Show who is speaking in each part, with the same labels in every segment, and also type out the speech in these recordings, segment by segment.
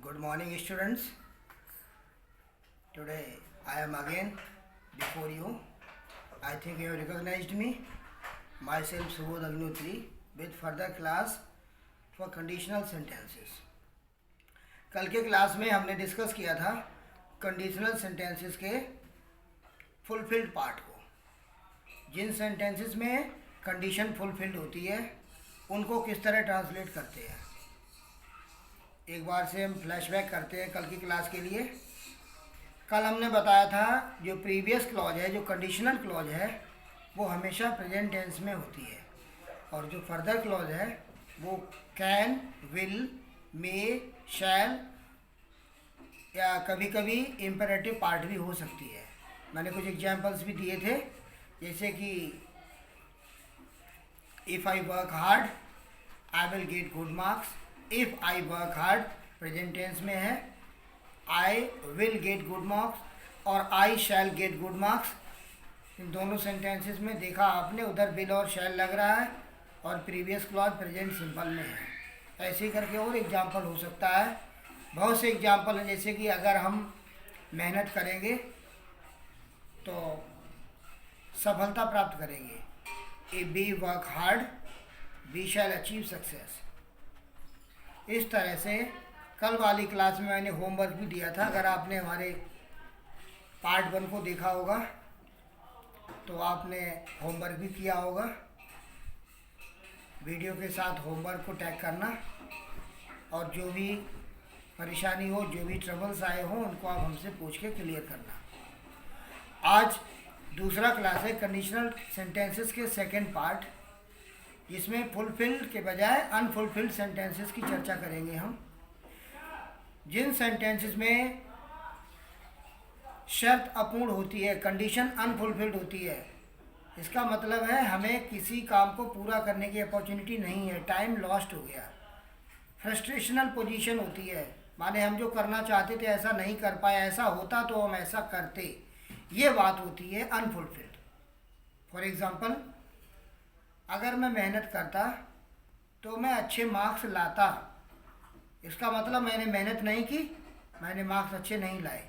Speaker 1: Good morning, students. Today I am again before you. I think you have recognized me. Myself Subodh Agnihotri with further class for conditional sentences. कल के class में हमने discuss किया था conditional sentences के fulfilled part को. जिन sentences में condition fulfilled होती है उनको किस तरह ट्रांसलेट करते हैं. एक बार से हम फ्लैशबैक करते हैं कल की क्लास के लिए. कल हमने बताया था जो प्रीवियस क्लॉज है, जो कंडीशनल क्लॉज है, वो हमेशा प्रेजेंट टेंस में होती है और जो फर्दर क्लॉज है वो कैन, विल, मे, शैल या कभी कभी इम्पेरेटिव पार्ट भी हो सकती है. मैंने कुछ एग्जांपल्स भी दिए थे, जैसे कि if I work hard I will get good marks. If I work hard present tense में है, I will get good marks और I shall get good marks. इन दोनों सेंटेंसेस में देखा आपने, उधर विल और शैल लग रहा है और प्रीवियस क्लॉज प्रेजेंट सिंपल में है. ऐसे ही करके और एग्जाम्पल हो सकता है. बहुत से एग्जाम्पल हैं, जैसे कि अगर हम मेहनत करेंगे तो सफलता प्राप्त करेंगे. If we work hard we shall achieve success. इस तरह से कल वाली क्लास में मैंने होमवर्क भी दिया था. अगर आपने हमारे पार्ट 1 को देखा होगा तो आपने होमवर्क भी किया होगा. वीडियो के साथ होमवर्क को टैग करना और जो भी परेशानी हो, जो भी ट्रबल्स आए हों, उनको आप हमसे पूछ के क्लियर करना. आज दूसरा क्लास है कंडीशनल सेंटेंसेस के सेकंड पार्ट, जिसमें फुलफिल्ड के बजाय अनफुलफिल्ड सेंटेंसेस की चर्चा करेंगे हम. जिन सेंटेंसेस में शर्त अपूर्ण होती है, कंडीशन अनफुलफिल्ड होती है, इसका मतलब है हमें किसी काम को पूरा करने की अपॉर्चुनिटी नहीं है, टाइम लॉस्ट हो गया, फ्रस्ट्रेशनल पोजीशन होती है, माने हम जो करना चाहते थे ऐसा नहीं कर पाए, ऐसा होता तो हम ऐसा करते, ये बात होती है अनफुलफिल्ड. फॉर एग्ज़ाम्पल, अगर मैं मेहनत करता तो मैं अच्छे मार्क्स लाता, इसका मतलब मैंने मेहनत नहीं की, मैंने मार्क्स अच्छे नहीं लाए.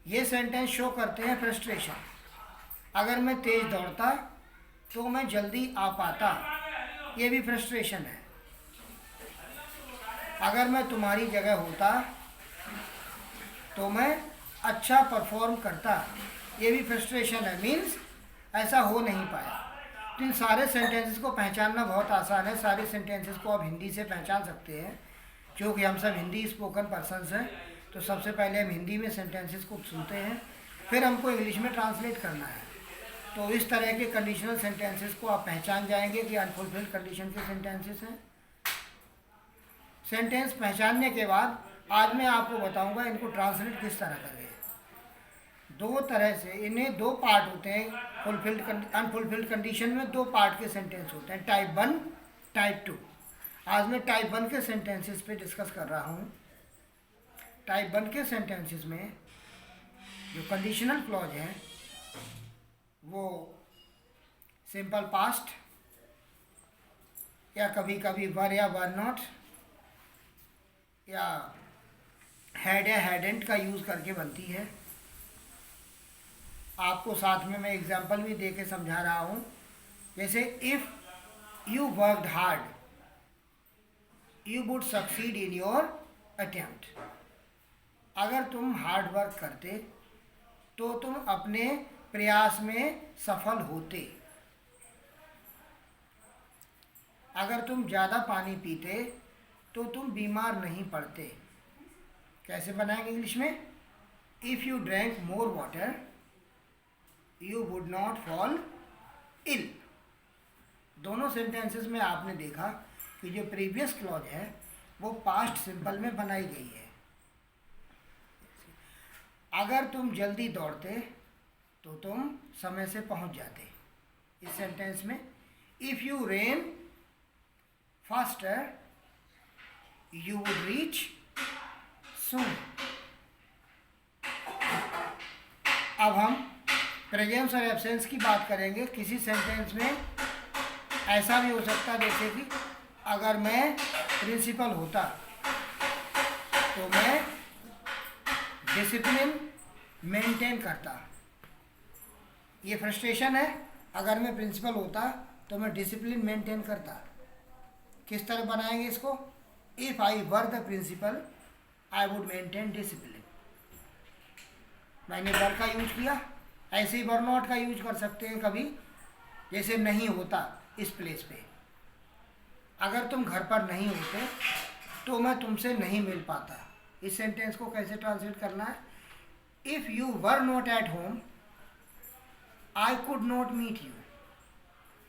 Speaker 1: ये सेंटेंस शो करते हैं फ्रस्ट्रेशन. अगर मैं तेज़ दौड़ता तो मैं जल्दी आ पाता, ये भी फ्रस्ट्रेशन है. अगर मैं तुम्हारी जगह होता तो मैं अच्छा परफॉर्म करता, ये भी फ्रस्ट्रेशन है. मीन्स ऐसा हो नहीं पाया. तो इन सारे सेंटेंसेस को पहचानना बहुत आसान है. सारे सेंटेंसेस को आप हिंदी से पहचान सकते हैं, क्योंकि हम सब हिंदी स्पोकन पर्सन्स हैं. तो सबसे पहले हम हिंदी में सेंटेंसेस को सुनते हैं, फिर हमको इंग्लिश में ट्रांसलेट करना है. तो इस तरह के कंडीशनल सेंटेंसेस को आप पहचान जाएंगे कि अनफुलफिल्ड कंडीशन के सेंटेंसेस हैं. सेंटेंस पहचानने के बाद आज मैं आपको बताऊंगा इनको ट्रांसलेट किस तरह करें. दो तरह से, इन्हें दो पार्ट होते हैं. फुलफिल्ड अनफुलफिल्ड कंडीशन में दो पार्ट के सेंटेंस होते हैं, टाइप 1, टाइप 2. आज मैं टाइप 1 के सेंटेंसेस पे डिस्कस कर रहा हूँ. टाइप 1 के सेंटेंसेस में जो कंडीशनल क्लॉज हैं वो सिंपल पास्ट या कभी कभी वर या वर नॉट या हैड या हैडेंट का यूज़ करके बनती है. आपको साथ में मैं एग्जांपल भी दे के समझा रहा हूँ. जैसे if you worked hard you would succeed in your attempt. अगर तुम हार्ड वर्क करते तो तुम अपने प्रयास में सफल होते. अगर तुम ज़्यादा पानी पीते तो तुम बीमार नहीं पड़ते. कैसे बनाएंगे इंग्लिश में? If you drank more water you would not fall ill. दोनों सेंटेंसेस में आपने देखा कि जो प्रीवियस क्लॉज है वो पास्ट सिंपल में बनाई गई है. अगर तुम जल्दी दौड़ते तो तुम समय से पहुंच जाते. इस सेंटेंस में if you run faster you would reach soon. अब हम प्रेजेंस और एब्सेंस की बात करेंगे. किसी सेंटेंस में ऐसा भी हो सकता है, जैसे कि अगर मैं प्रिंसिपल होता तो मैं डिसिप्लिन मेंटेन करता। ये फ्रस्ट्रेशन है, अगर मैं प्रिंसिपल होता तो मैं डिसिप्लिन मेंटेन करता। किस तरह बनाएंगे इसको? If I were the principal I would maintain discipline. मैंने वर का यूज किया, ऐसे ही वर नॉट का यूज कर सकते हैं कभी, जैसे नहीं होता इस प्लेस पे। अगर तुम घर पर नहीं होते तो मैं तुमसे नहीं मिल पाता। इस सेंटेंस को कैसे ट्रांसलेट करना है? If you were not at home I could not meet you,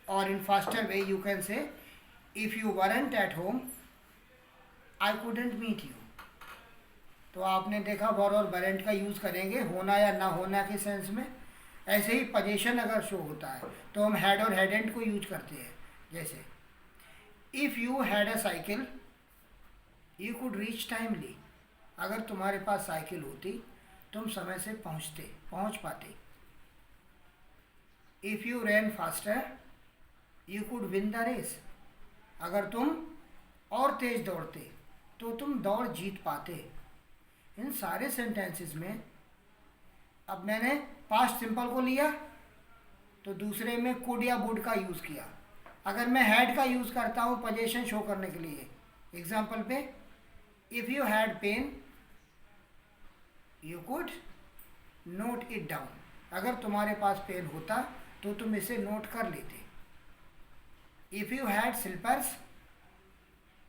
Speaker 1: और in faster way you can say if you weren't at home I couldn't meet you. तो आपने देखा वर और वरंट का यूज़ करेंगे होना या ना होना के सेंस में। ऐसे ही पोजीशन अगर शो होता है तो हम हैड और हैडेंट को यूज करते हैं। जैसे if you had a cycle you could reach timely. अगर तुम्हारे पास साइकिल होती तुम समय से पहुंच पाते। If you ran faster you could win the race. अगर तुम और तेज दौड़ते तो तुम दौड़ जीत पाते। इन सारे सेंटेंसेस में अब मैंने पास्ट सिंपल को लिया तो दूसरे में कुड या वुड का यूज़ किया। अगर मैं हैड का यूज़ करता हूँ पोजीशन शो करने के लिए, एग्जाम्पल पे if you had pen you could note it down. अगर तुम्हारे पास पेन होता तो तुम इसे नोट कर लेते। If you had slippers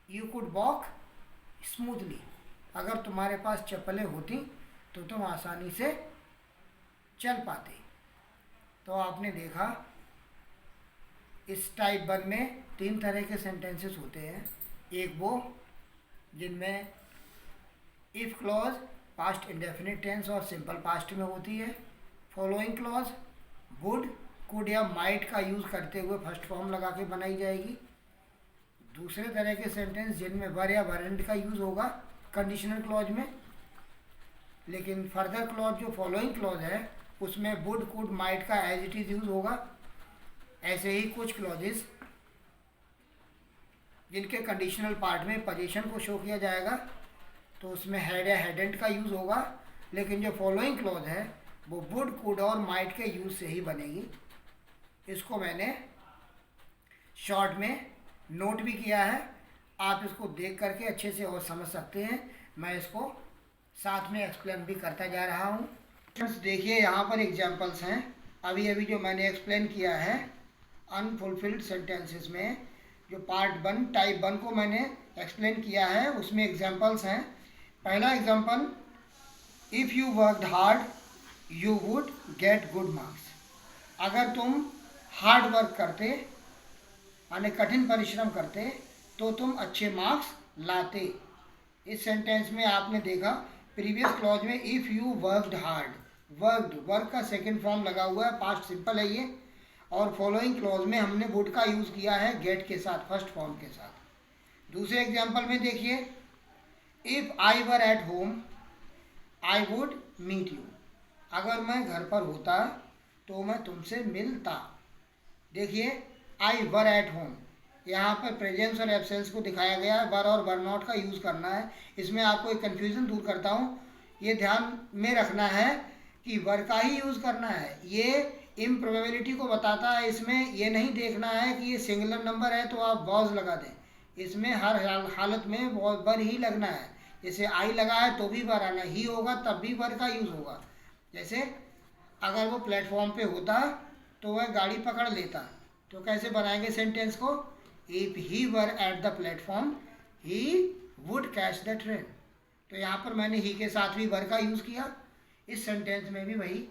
Speaker 1: you could walk smoothly. अगर तुम्हारे पास चप्पलें होती तो तुम आसानी से चल पाते। तो आपने देखा इस टाइप 1 में 3 तरह के सेंटेंसेस होते हैं। एक वो जिनमें if clause past indefinite tense और सिंपल पास्ट में होती है। फॉलोइंग क्लॉज वुड कुड या माइट का यूज़ करते हुए फर्स्ट फॉर्म लगा के बनाई जाएगी। दूसरे तरह के सेंटेंस जिनमें वर या वरंट का यूज़ होगा कंडीशनल क्लॉज में, लेकिन फर्दर क्लॉज जो फॉलोइंग क्लॉज है उसमें वुड कुड माइट का एज इट इज़ यूज़ होगा। ऐसे ही कुछ क्लॉजेस जिनके कंडीशनल पार्ट में पोजीशन को शो किया जाएगा तो उसमें हैड या हैडेंट का यूज़ होगा, लेकिन जो फॉलोइंग क्लॉज है वो वुड कुड और माइट के यूज़ से ही बनेगी। इसको मैंने शॉर्ट में नोट भी किया है, आप इसको देख करके अच्छे से और समझ सकते हैं। मैं इसको साथ में एक्सप्लेन भी करता जा रहा हूँ। देखिए यहाँ पर एग्जांपल्स हैं। अभी अभी जो मैंने एक्सप्लेन किया है अनफुलफिल्ड सेंटेंसेस में, जो पार्ट 1 टाइप 1 को मैंने एक्सप्लेन किया है उसमें एग्जांपल्स हैं। पहला example if you worked hard you would get good marks. अगर तुम हार्ड वर्क करते यानी कठिन परिश्रम करते तो तुम अच्छे मार्क्स लाते। इस सेंटेंस में आपने देखा प्रीवियस क्लॉज में if you worked hard, worked work का सेकंड फॉर्म लगा हुआ है, पास्ट सिंपल है ये। और फॉलोइंग क्लॉज में हमने वुड का यूज़ किया है गेट के साथ, फर्स्ट फॉर्म के साथ। दूसरे एग्जांपल में देखिए if I were at home I would meet you. अगर मैं घर पर होता तो मैं तुमसे मिलता। देखिए आई वर एट होम, यहाँ पर प्रेजेंस और एब्सेंस को दिखाया गया है। वर और वर नॉट का यूज़ करना है। इसमें आपको एक कन्फ्यूज़न दूर करता हूँ, ये ध्यान में रखना है कि वर का ही यूज़ करना है। ये इम्प्रोबेबिलिटी को बताता है। इसमें ये नहीं देखना है कि ये सिंगुलर नंबर है तो आप वॉज लगा दें। इसमें हर हालत में वर ही लगना है। जैसे आई लगा है तो भी वर आना ही होगा, तब भी वर का यूज़ होगा। जैसे अगर वो प्लेटफॉर्म पे होता तो वह गाड़ी पकड़ लेता, तो कैसे बनाएंगे सेंटेंस को? If he were at the platform he would catch the train. तो यहाँ पर मैंने ही के साथ भी वर का यूज़ किया। इस सेंटेंस में भी वही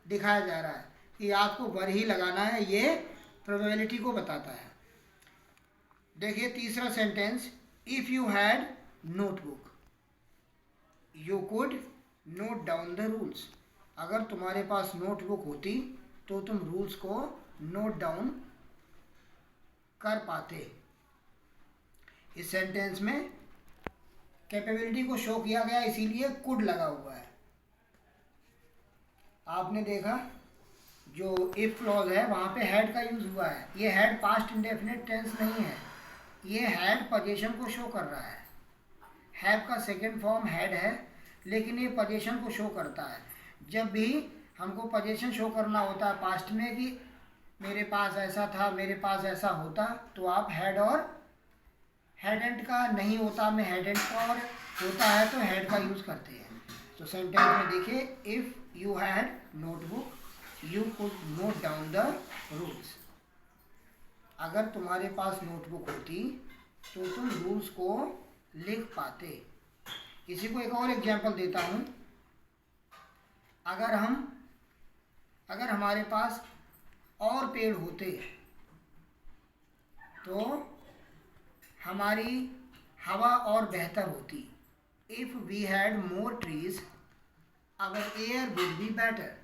Speaker 1: दिखाया जा रहा है कि आपको वर ही लगाना है, ये प्रोबेबिलिटी को बताता है। देखिए तीसरा sentence if you had notebook you could note down the rules. अगर तुम्हारे पास नोटबुक होती तो तुम रूल्स को नोट डाउन कर पाते। इस सेंटेंस में कैपेबिलिटी को शो किया गया इसीलिए कुड लगा हुआ है। आपने देखा जो इफ क्लॉज है वहाँ पे हैड का यूज़ हुआ है। ये हैड पास्ट इंडेफिनिट टेंस नहीं है, ये हैड पोजीशन को शो कर रहा है। हैव का सेकंड फॉर्म हैड है, लेकिन ये पोजीशन को शो करता है। जब भी हमको पोजीशन शो करना होता है पास्ट में कि मेरे पास ऐसा था, मेरे पास ऐसा होता, तो आप हैड और हैड एंड का नहीं होता में हैड एंड का, और होता है तो हैड का यूज़ करते हैं। तो सेंटेंस में देखिए, if you had notebook you could note down the rules. अगर तुम्हारे पास नोटबुक होती तो तुम रूल्स को लिख पाते। इसी को एक और एग्जांपल देता हूँ। अगर हमारे पास और पेड़ होते तो हमारी हवा और बेहतर होती। If we had more trees our air would be better.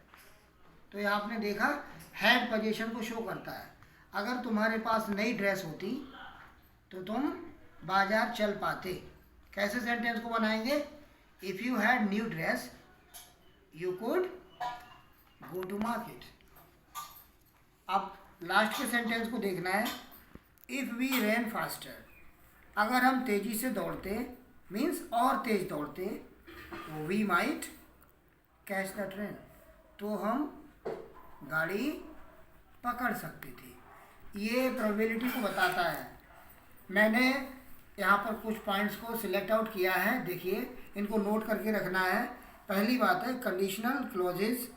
Speaker 1: तो ये आपने देखा, हैड पोजीशन को शो करता है। अगर तुम्हारे पास नई ड्रेस होती तो तुम बाजार चल पाते। कैसे सेंटेंस को बनाएंगे? If you had new dress you could go to market. अब लास्ट के सेंटेंस को देखना है। इफ़ वी रन फास्टर, अगर हम तेज़ी से दौड़ते मीन्स और तेज़ दौड़ते, तो we might catch the train, तो हम गाड़ी पकड़ सकते थे। ये प्रोबेबिलिटी को बताता है। मैंने यहाँ पर कुछ पॉइंट्स को सिलेक्ट आउट किया है, देखिए इनको नोट करके रखना है। पहली बात है, conditional clauses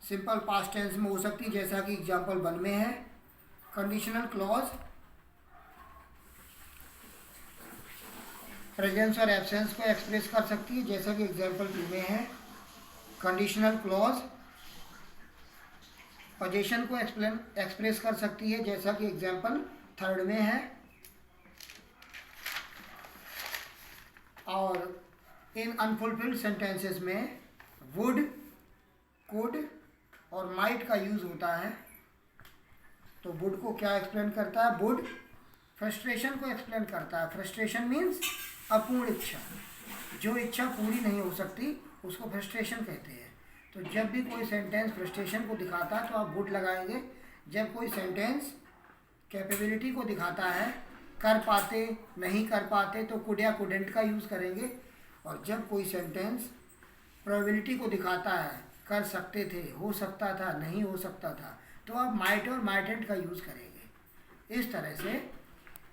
Speaker 1: simple past tense में हो सकती है, जैसा कि एग्जांपल 1 में है। कंडीशनल क्लॉज प्रेजेंस और एब्सेंस को एक्सप्रेस कर सकती है, जैसा कि एग्जांपल 2 में है। कंडीशनल क्लॉज पोजीशन को एक्सप्रेस कर सकती है, जैसा कि एग्जांपल 3 में है। और इन अनफुलफिल्ड सेंटेंसेस में वुड, कुड और माइट का यूज़ होता है। तो वुड को क्या एक्सप्लेन करता है? वुड फ्रस्ट्रेशन को एक्सप्लेन करता है। फ्रस्ट्रेशन मीन्स अपूर्ण इच्छा, जो इच्छा पूरी नहीं हो सकती उसको फ्रस्ट्रेशन कहते हैं। तो जब भी कोई सेंटेंस फ्रस्ट्रेशन को दिखाता है तो आप वुड लगाएंगे। जब कोई सेंटेंस कैपेबिलिटी को दिखाता है, कर पाते नहीं कर पाते, तो कुड या कुडेंट का यूज़ करेंगे। और जब कोई सेंटेंस प्रोबेबिलिटी को दिखाता है, कर सकते थे, हो सकता था, नहीं हो सकता था, तो आप माइट और माइटेंट का यूज़ करेंगे। इस तरह से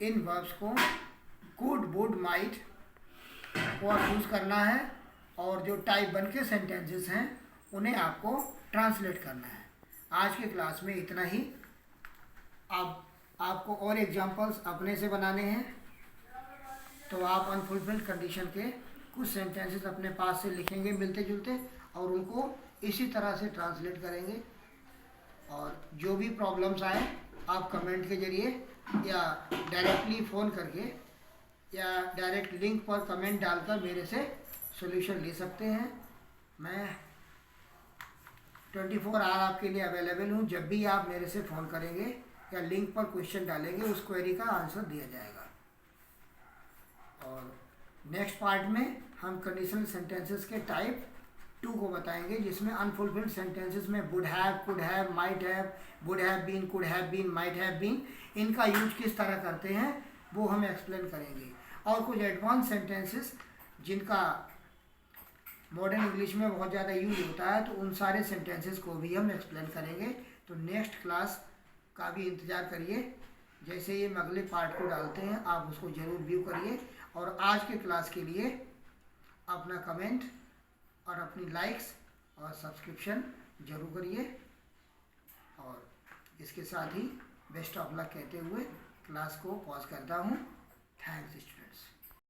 Speaker 1: इन वर्ब्स को कुड, वुड, माइट को आप यूज़ करना है, और जो टाइप 1 के सेंटेंसेस हैं उन्हें आपको ट्रांसलेट करना है। आज के क्लास में इतना ही। आपको और एग्जांपल्स अपने से बनाने हैं, तो आप अनफुलफिल्ड कंडीशन के कुछ सेंटेंसेस अपने पास से लिखेंगे मिलते जुलते, और उनको इसी तरह से ट्रांसलेट करेंगे। और जो भी प्रॉब्लम्स आए आप कमेंट के जरिए या डायरेक्टली फ़ोन करके या डायरेक्ट लिंक पर कमेंट डालकर मेरे से सॉल्यूशन ले सकते हैं। मैं 24 आवर आपके लिए अवेलेबल हूँ। जब भी आप मेरे से फ़ोन करेंगे या लिंक पर क्वेश्चन डालेंगे, उस क्वेरी का आंसर दिया जाएगा। और नेक्स्ट पार्ट में हम कंडीशनल सेंटेंसेस के टाइप 2 को बताएंगे, जिसमें अनफुलफिल्ड सेंटेंसेस में would have, could have, might have, would have been, could have been, might have been, इनका यूज किस तरह करते हैं वो हम एक्सप्लेन करेंगे। और कुछ एडवांस सेंटेंसेस जिनका मॉडर्न इंग्लिश में बहुत ज़्यादा यूज होता है, तो उन सारे सेंटेंसेस को भी हम एक्सप्लेन करेंगे। तो नेक्स्ट क्लास का भी इंतज़ार करिए। जैसे ही हम अगले पार्ट को डालते हैं आप उसको ज़रूर व्यू करिए। और आज के क्लास के लिए अपना कमेंट और अपनी लाइक्स और सब्सक्रिप्शन जरूर करिए। और इसके साथ ही बेस्ट ऑफ लक कहते हुए क्लास को पॉज करता हूँ। Thanks students.